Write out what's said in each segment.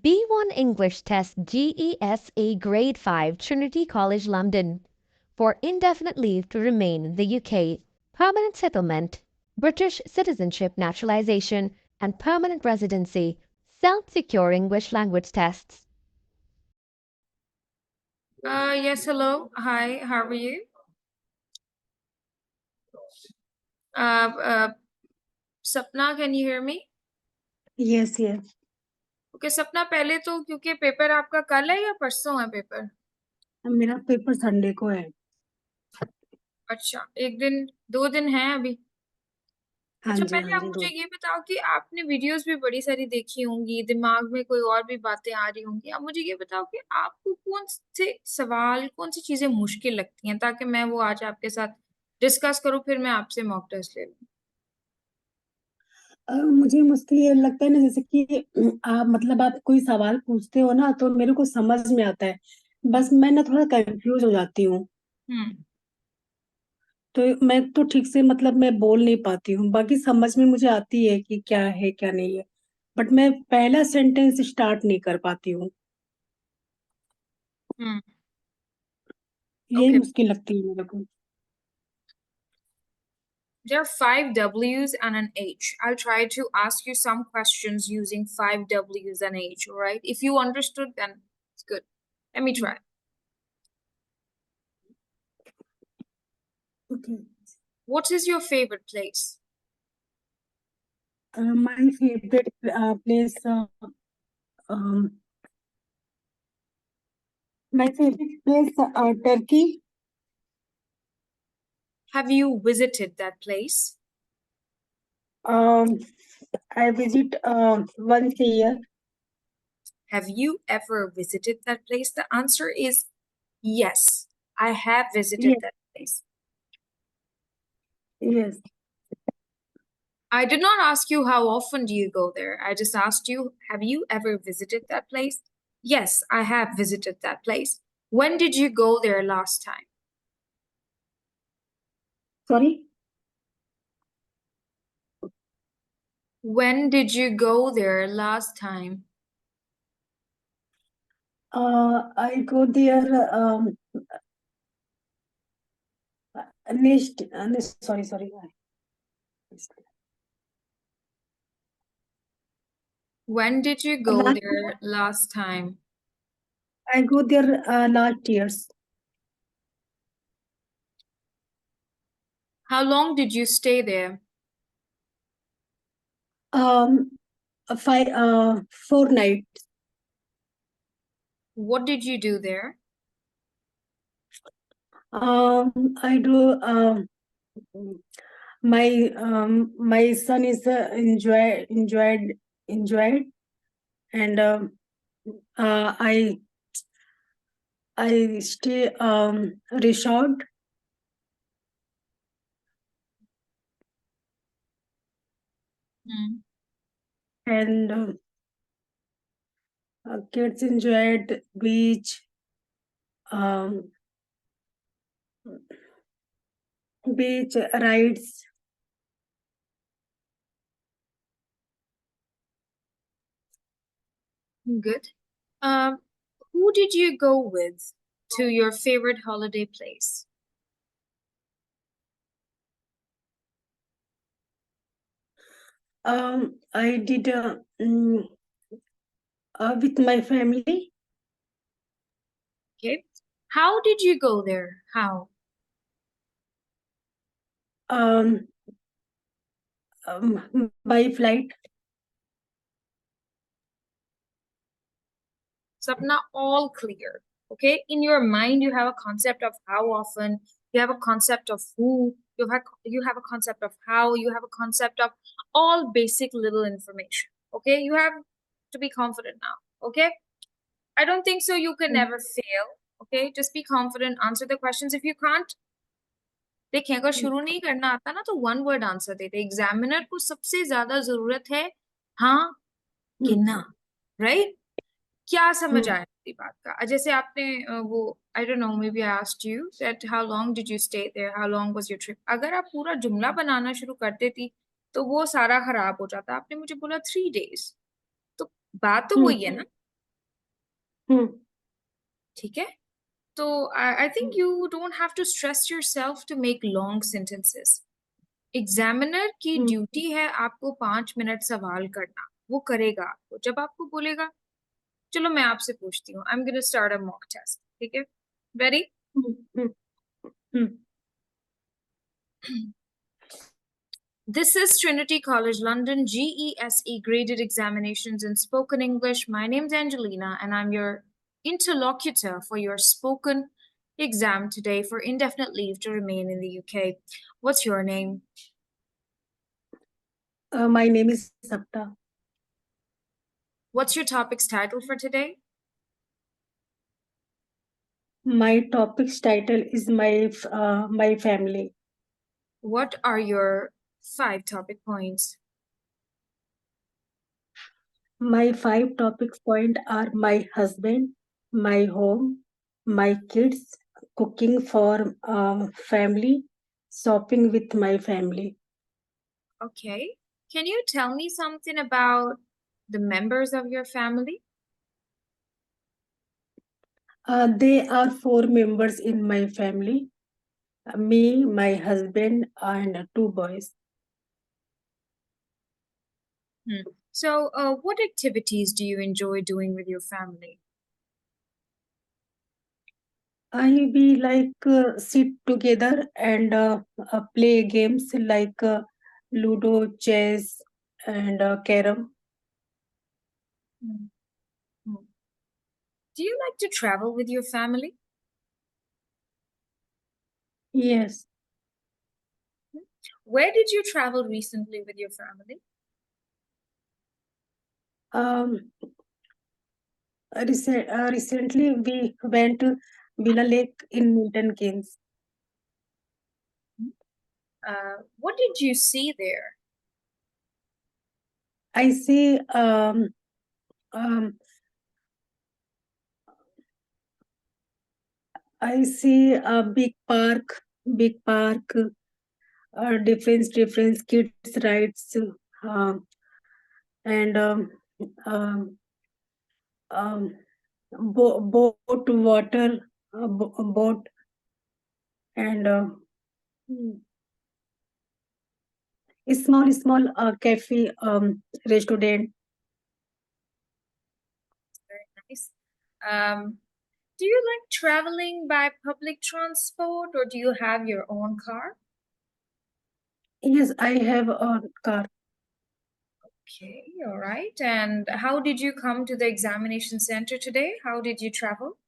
B1 English Test GESA Grade 5 Trinity College London for indefinite leave to remain in the UK, permanent settlement, British citizenship naturalization, and permanent residency. Self-secure English language tests. Yes, hello. Hi, how are you? Sapna, can you hear me? Yes, yes. Okay, सपना पहले तो क्योंकि paper आपका कल है या परसों है पेपर? मेरा पेपर संडे को है। अच्छा, एक दिन 2 दिन है अभी। हाँ अच्छा, जी, पहले हाँ आप जी, मुझे ये बताओ कि आपने वीडियोस भी बड़ी सारी देखी होंगी, दिमाग में कोई और भी बातें आ रही होंगी। आप मुझे ये बताओ कि आपको कौन से सवाल, कौन सी चीजें मुश्किल लगती हैं, ताकि मैं वो आज आपके साथ डिस्कस करूं, फिर मैं आपसे मॉक टेस्ट ले लूं। मुझे मुश्किल ये लगता है ना, जैसे कि आप मतलब आप कोई सवाल पूछते हो ना तो मेरे को समझ में आता है, बस मैं ना थोड़ा कंफ्यूज हो जाती हूँ। हम्म तो मैं तो ठीक से मतलब मैं बोल नहीं पाती हूँ, बाकी समझ में मुझे आती है कि क्या है क्या नहीं है, बट मैं पहला सेंटेंस स्टार्ट नहीं कर पाती हूँ। हम्म ये ओके। मुश्किल लगती है मेरे को। There are 5 W's and an H. I'll try to ask you some questions using 5 W's and H, all right? If you understood, then it's good. Let me try. Okay. What is your favorite place? My favorite place, um, my favorite place, Turkey. Have you visited that place? I visit once a year. Have you ever visited that place? The answer is yes. I have visited Yes, that place. yes. I did not ask you how often do you go there. I just asked you, have you ever visited that place? Yes, I have visited that place. When did you go there last time? Sorry. When did you go there last time? I go there sorry. When did you go Last, there last time? I go there last years. How long did you stay there? Um, 4 nights. What did you do there? I do. My son is enjoyed, and I stay resort. Hmm. And kids enjoyed beach, um, beach rides. Good. Who did you go with to your favorite holiday place? I did with my family. Okay. How did you go there? How? Um, by flight. Sapna, all clear. Okay. In your mind, you have a concept of how often, you have a concept of who, you have a concept of how, you have a concept of all basic little information. Okay. You have to be confident now. Okay. I don't think so. You can never fail. Okay. Just be confident, answer the questions. If you can't, देखिए अगर शुरू नहीं करना आता ना तो 1 word answer देते। Examiner को सबसे ज्यादा जरूरत है हाँ कि ना, राइट? क्या समझ आया मेरी बात का? जैसे आपने वो I don't know, maybe I asked you that how long did you stay there, how long was your trip. अगर आप पूरा जुमला बनाना शुरू कर देती तो वो सारा खराब हो जाता। आपने मुझे बोला 3 days, तो बात तो वही है ना। ठीक है? तो I think you don't have to stress yourself to make long sentences. Examiner की ड्यूटी है आपको 5 मिनट सवाल करना, वो करेगा आपको जब आपको बोलेगा। चलो मैं आपसे पूछती हूँ, I am gonna start a mock test, ठीक है? Ready? This is Trinity College London GESE graded examinations in spoken English. My name's Angelina and I'm your interlocutor for your spoken exam today for indefinite leave to remain in the UK. What's your name? My name is Sapta. What's your topic's title for today? My topic's title is my family. What are your 5 topic points? My 5 topic points are my husband, my home, my kids, cooking for family, shopping with my family. Okay. Can you tell me something about the members of your family? They are 4 members in my family. Me, my husband, and 2 boys. So, what activities do you enjoy doing with your family? We like sit together and play games like Ludo, chess, and carom. Hmm. Hmm. Do you like to travel with your family? Yes. Where did you travel recently with your family? Um, recently we went to Villa Lake in Milton Keynes. What did you see there? I see a big park, different kids rides, and boat water, boat, and a small cafe, restaurant. Very nice. Do you like traveling by public transport or do you have your own car? Yes, I have a car. Okay, all right. And how did you come to the examination center today? How did you travel?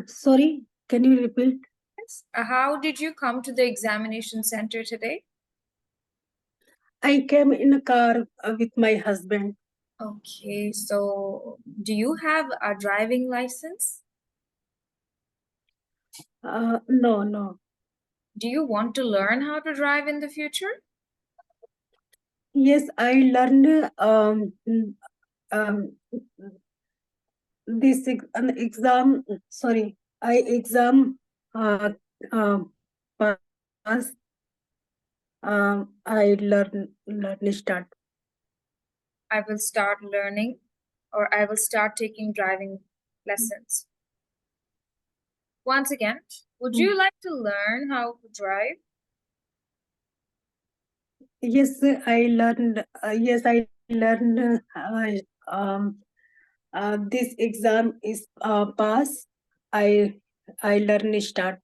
Sorry, can you repeat? Yes. How did you come to the examination center today? I came in a car with my husband. Okay, so do you have a driving license? No. Do you want to learn how to drive in the future? Yes, I learned this an exam. Sorry, I exam pass. I learn start. I will start learning or I will start taking driving lessons. Once again, would you like to learn how to drive? Yes, I learned. Yes, I learned. This exam is pass. I learn start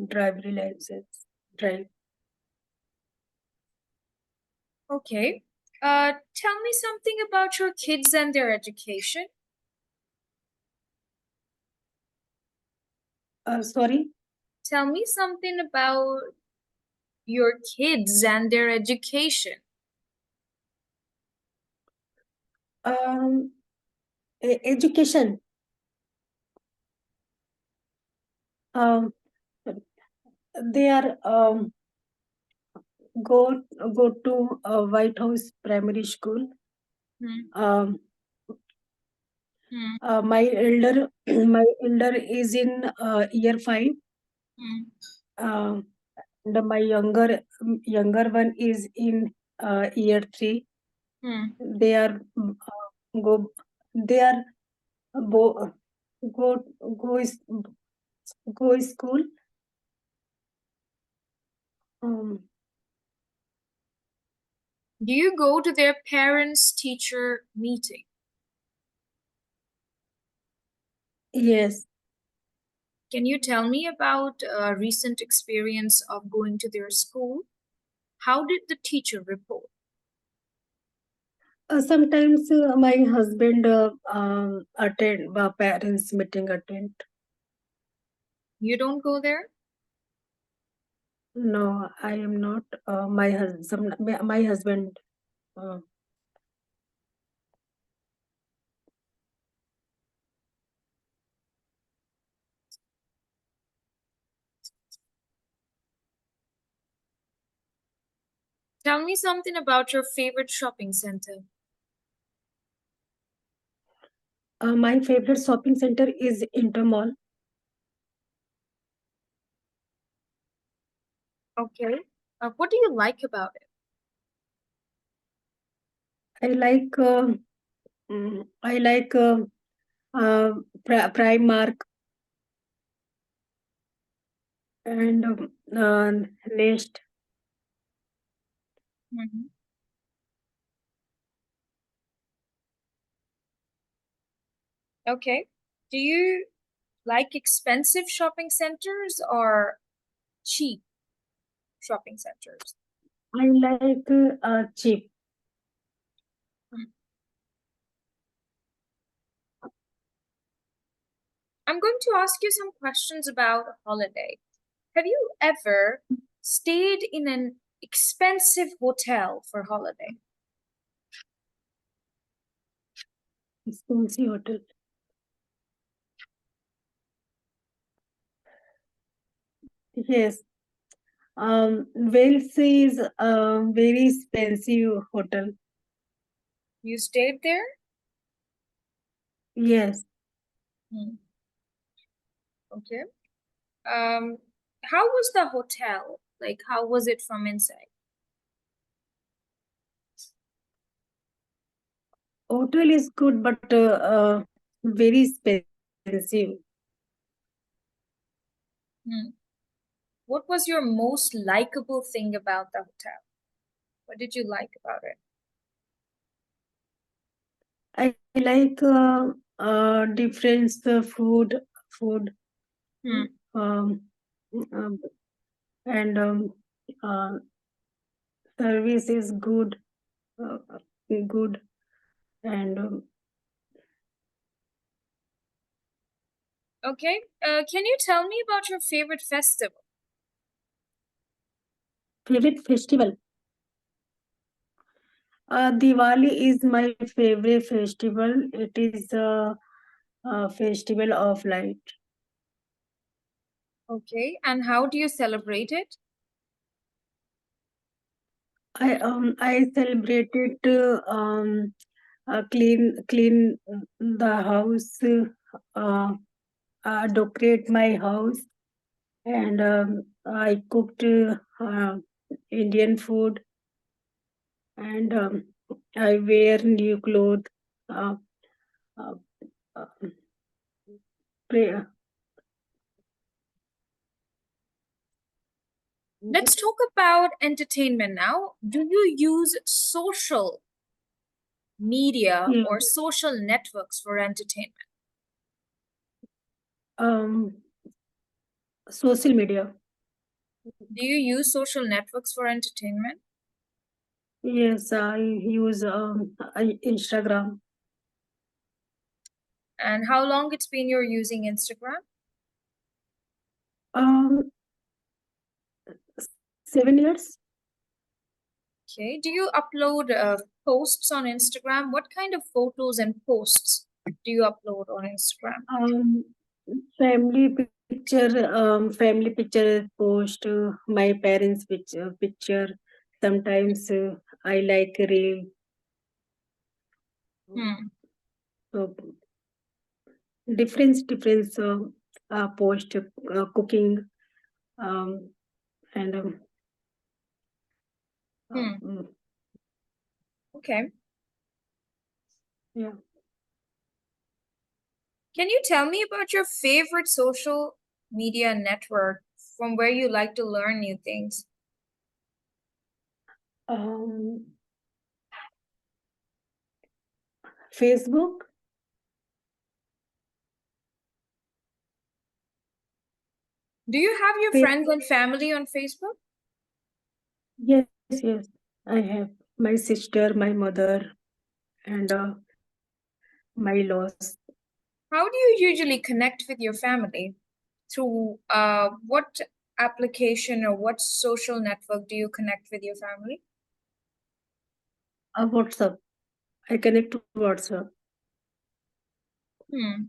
drive license. Drive. Okay. Tell me something about your kids and their education. Sorry. Tell me something about your kids and their education. Education. They are go to White House Primary School. My elder is in year 5. And my younger one is in year 3. They are go. They are bo- go go is go school. Um, Do you go to their parents-teacher meeting? yes. Can you tell me about a recent experience of going to their school? How did the teacher report? Sometimes my husband attend parents meeting attend. You don't go there? No, I am not. My husband. My husband. Uh, Tell me something about your favorite shopping center. my favorite shopping center is Intermall. Okay. What do you like about it? I like. I like Primark and Nest. Mhm. Okay. Do you like expensive shopping centers or cheap shopping centers? I like cheap. I'm going to ask you some questions about a holiday. Have you ever stayed in an expensive hotel for holiday? Expensive hotel. Yes. Wales is a very expensive hotel. You stayed there? Yes. Okay. How was the hotel? Like, how was it from inside? Hotel is good, but very expensive. What was your most likable thing about the hotel? What did you like about it? I like different food, um, um, and service is good, uh, good, and Okay. Can you tell me about your favorite festival? favorite festival. Diwali is my favorite festival. It is a festival of light. Okay. And how do you celebrate it? I celebrated clean the house, decorate my house, and I cooked Indian food, and I wear new clothes. Uh, uh, uh, pray, Let's talk about entertainment now. Do you use social media yeah, or social networks for entertainment? um, social media. Do you use social networks for entertainment? Yes, I use Instagram. And how long it's been you're using Instagram? Um, 7 years. Okay. Do you upload posts on Instagram? What kind of photos and posts do you upload on Instagram? Um, family picture post, my parents picture. Sometimes I like reel. So different post, cooking, um, and Okay. Yeah. Can you tell me about your favorite social media network from where you like to learn new things? Um, Facebook. Do you have your Fa- friends and family on Facebook? Yes, yes. I have my sister, my mother, and my loss. How do you usually connect with your family? Through what application or what social network do you connect with your family? WhatsApp. I connect to WhatsApp. Hmm.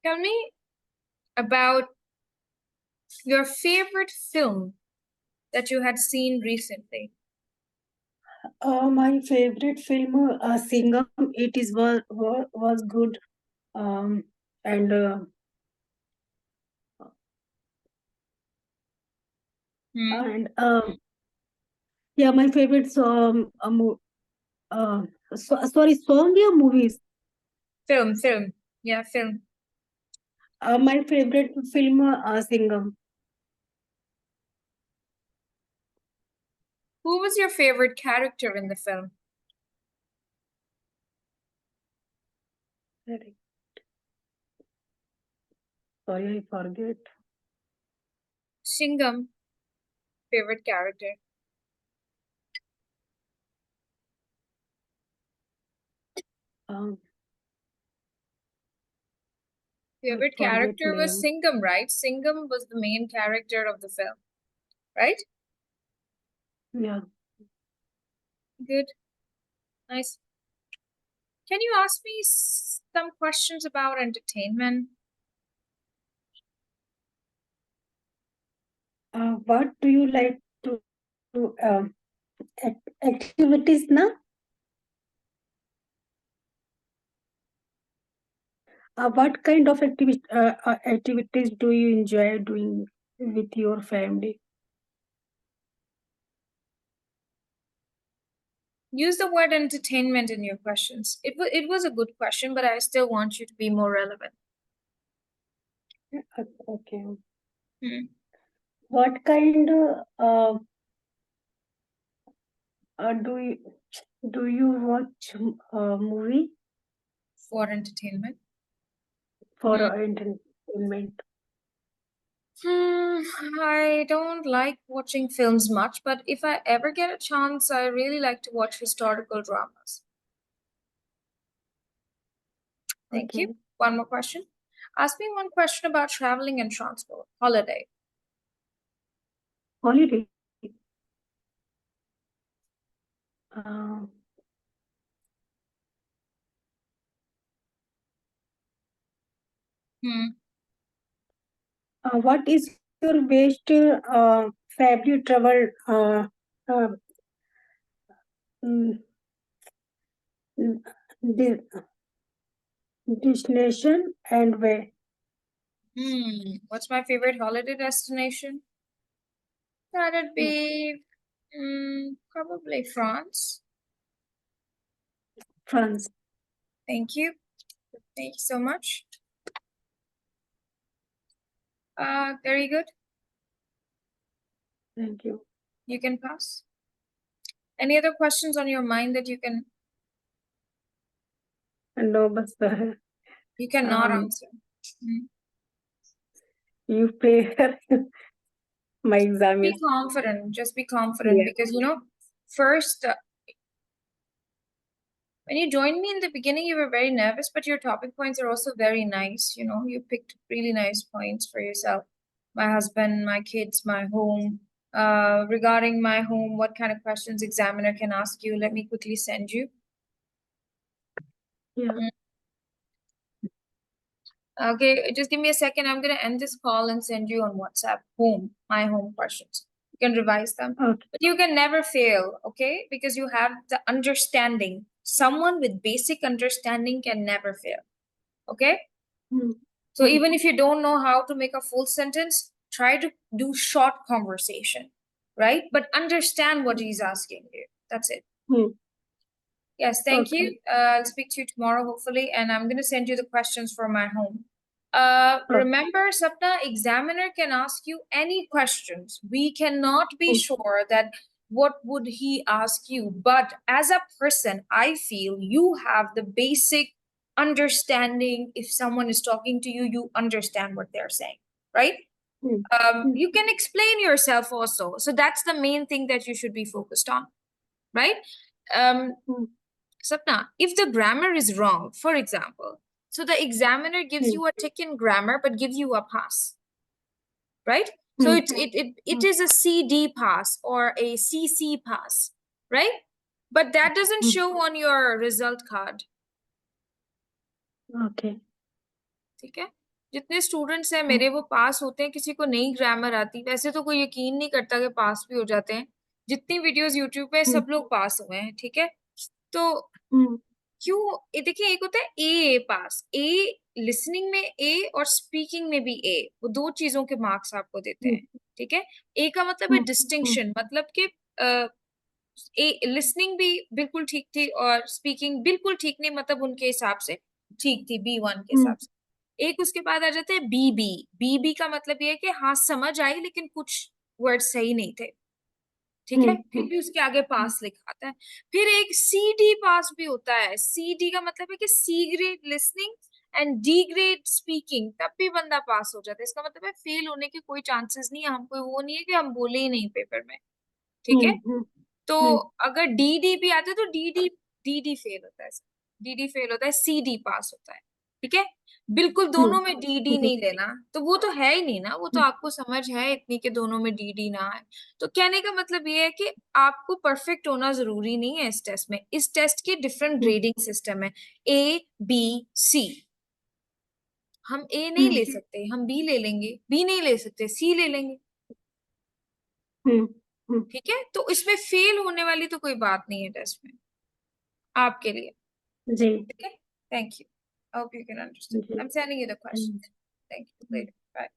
Tell me about your favorite film that you had seen recently. My favorite film, Singham. It is was good. And Hmm. and yeah, my favorite song. Sorry, song or movies. Film. Yeah, film. My favorite film, Singham. Who was your favorite character in the film? Sorry, I forget. Singham, favorite character. Um, Favorite I forget character was name. Singham, right? Singham was the main character of the film, right? Yeah. Good. Nice. Can you ask me some questions about entertainment? What do you like to do? Activities now? What kind of activities do you enjoy doing with your family? Use the word entertainment in your questions. It was a good question, but I still want you to be more relevant. Okay. Hmm. What kind do you watch movie For entertainment. for Hmm. entertainment? I don't like watching films much, but if I ever get a chance, I really like to watch historical dramas. Thank you. Okay. One more question. Ask me one question about traveling and transport. Holiday. Holiday. Uh, Hmm. what is your best family travel uh, mm, de- destination and where? What's my favorite holiday destination? That'd Yeah. be probably France. France. Thank you. Thank you so much. Very good. Thank you. You can pass. Any other questions on your mind that you No, but cannot um, answer? Hmm. you pay my exam Be is confident. Just be confident yeah. because first when you joined me in the beginning, you were very nervous, but your topic points are also very nice. You picked really nice points for yourself. My husband, my kids, my home. Regarding my home, what kind of questions examiner can ask you? Let me quickly send you. Yeah. Mm. Okay, just give me a second. I'm gonna end this call and send you on WhatsApp my home questions. You can revise them. Okay. But you can never fail, okay? Because you have the understanding. Someone with basic understanding can never fail. Okay? Mm. So even if you don't know how to make a full sentence, try to do short conversation, right? But understand what he's asking you. That's it. Hmm. Yes, thank Okay. you. I'll speak to you tomorrow, hopefully, and I'm going to send you the questions for my home. Remember, Sapna, examiner can ask you any questions. We cannot be sure that what would he ask you, but as a person, I feel you have the basic understanding. If someone is talking to you, you understand what they're saying, right? You can explain yourself also. So that's the main thing that you should be focused on, right? Sapna, if the grammar is wrong, for example, so the examiner gives you a tick in grammar but gives you a pass, right? So it is a CD pass or a CC pass, right? But that doesn't show on your result card. Okay. ठीक है? जितने students हैं मेरे वो पास होते हैं, किसी को नहीं ग्रामर आती, वैसे तो कोई यकीन नहीं करता कि पास भी हो जाते हैं। जितनी वीडियोस यूट्यूब पे सब लोग पास हुए हैं, ठीक है? तो क्यों, देखिए एक होता है ए पास, ए लिसनिंग में ए और स्पीकिंग में भी ए, वो दो चीजों के मार्क्स आपको देते हैं, ठीक है? ए का मतलब है डिस्टिंक्शन, मतलब कि ए लिसनिंग भी बिल्कुल ठीक थी और स्पीकिंग बिल्कुल ठीक नहीं, मतलब उनके हिसाब से ठीक थी B1 के हिसाब से। एक उसके बाद आ जाता है बीबी, बीबी का मतलब ये है कि हाँ समझ आई लेकिन कुछ वर्ड सही नहीं थे, ठीक है? फिर भी उसके आगे पास लिखा आता है। फिर एक CD पास भी होता है। CD का मतलब है कि C grade listening and D grade speaking, तब भी बंदा पास हो जाता है। इसका मतलब है फेल होने के कोई चांसेस नहीं है, हमको वो नहीं है कि हम बोले ही नहीं पेपर में, ठीक है? तो अगर DD भी आता है तो DD फेल होता है, DD फेल होता है, CD पास होता है, ठीक है? बिल्कुल दोनों में DD नहीं लेना, तो वो तो है ही नहीं ना, वो तो आपको समझ है इतनी कि दोनों में DD ना है। तो कहने का मतलब ये है कि आपको परफेक्ट होना जरूरी नहीं है इस टेस्ट में। इस टेस्ट के डिफरेंट ग्रेडिंग सिस्टम है, A, B, C। हम A नहीं ले सकते, हम B ले लेंगे, B नहीं ले सकते, C ले लेंगे, ठीक है? तो इसमें फेल होने वाली तो कोई बात नहीं है टेस्ट में आपके लिए, जी। ठीक है? Thank you, I hope you can understand. I am sending you the question. Thank you, bye.